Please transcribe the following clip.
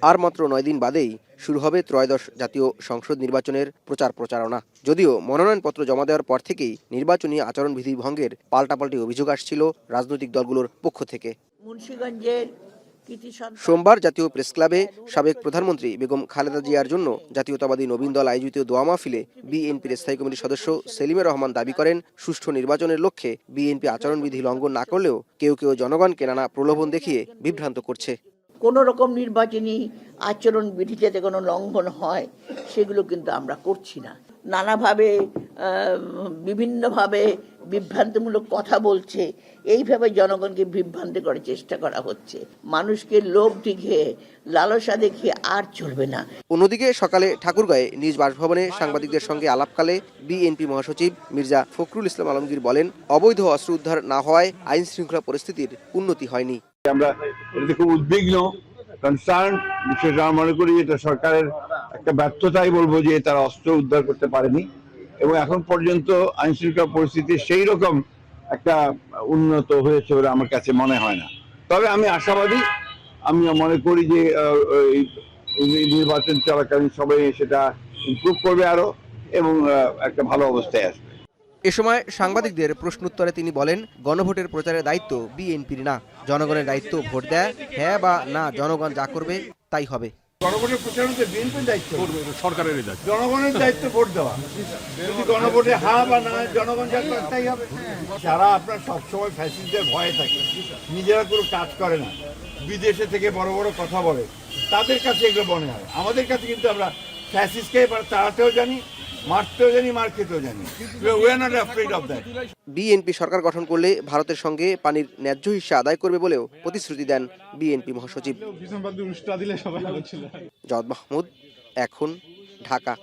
আর মাত্র ৯ দিন বাদেই শুরু হবে ত্রয়োদশ জাতীয় সংসদ নির্বাচনের প্রচারণা। যদিও মনোনয়নপত্র জমা দেওয়ার পর থেকেই নির্বাচনী আচরণবিধি ভঙ্গের পাল্টাপাল্টি অভিযোগ আসছিল রাজনৈতিক দলগুলোর পক্ষ থেকে। মুন্সিগঞ্জের সোমবার জাতীয় প্রেস ক্লাবে সাবেক প্রধানমন্ত্রী বেগম খালেদা জিয়ার জন্য জাতীয়তাবাদী নবীন দল আয়োজিত দোয়া মাহফিলে বিএনপির স্থায়ী কমিটির সদস্য সেলিমে রহমান দাবি করেন, সুষ্ঠু নির্বাচনের লক্ষ্যে বিএনপি আচরণবিধি লঙ্ঘন না করলেও কেউ জনগণকে নানা প্রলোভন দেখিয়ে বিভ্রান্ত করছে। কোন রকম নির্বাচনী আচরণবিধি যাতে কোনো লঙ্ঘন হয় সেগুলো কিন্তু আমরা করছি না। নানাভাবে বিভিন্নভাবে বিভ্রান্তিমূলক কথা বলছে, এইভাবে জনগণকে বিভ্রান্ত করার চেষ্টা করা হচ্ছে। মানুষকে লোভ দেখিয়ে লালসা দেখিয়ে আর চলবে না। অন্যদিকে সকালে ঠাকুরগাঁয়ে নিজ বাসভবনে সাংবাদিকদের সঙ্গে আলাপকালে বিএনপি মহাসচিব মির্জা ফখরুল ইসলাম আলমগীর বলেন, অবৈধ অস্ত্র উদ্ধার না হওয়ায় আইন শৃঙ্খলা পরিস্থিতির উন্নতি হয়নি। আমরা এটাতে খুব উদ্বিগ্ন, কনসার্ন। বিশেষ মনে করি এটা সরকারের একটা ব্যর্থতাই বলবো যে তারা অস্ত্র উদ্ধার করতে পারেনি এবং এখন পর্যন্ত আইন শৃঙ্খলা পরিস্থিতি সেই রকম একটা উন্নত হয়েছে বলে আমার কাছে মনে হয় না। তবে আমি আশাবাদী, আমি মনে করি যে নির্বাচন চলাকালীন সবাই সেটা ইমপ্রুভ করবে আরো এবং একটা ভালো অবস্থায় আসবে। এ সময় সাংবাদিকদের প্রশ্নোত্তরে তিনি বলেন, গণভোটের প্রচারের দায়িত্ব বিএনপির না, জনগণের দায়িত্ব ভোট দেয়া, হ্যাঁ বা না জনগণ যা করবে তাই হবে। গণভোটের প্রচারণে বিএনপির দায়িত্ব, সরকারের দায়িত্ব, জনগণের দায়িত্ব ভোট দেওয়া। যদি গণভোটে হ্যাঁ বা না জনগণ যা করে তাই হবে। যারা আপনার সবসময় ফ্যাসিস্টদের ভয়ে থাকে, নিজেরা কোনো কাজ করে না, বিদেশে থেকে বড় বড় কথা বলে, তাদের কাছে এগুলো মনে হয়। আমাদের কাছে কিন্তু আমরা ফ্যাসিস্টকে তাড়াতেও জানি, মারতেও জানি, মার খেতেও জানি। We are not afraid of that. BNP সরকার গঠন করলে ভারতের সঙ্গে পানির ন্যায্য হিস্সা আদায় করবে বলেও প্রতিশ্রুতি দেন বিএনপি মহাসচিব। জওয়াদ মাহমুদ, এখন, ঢাকা।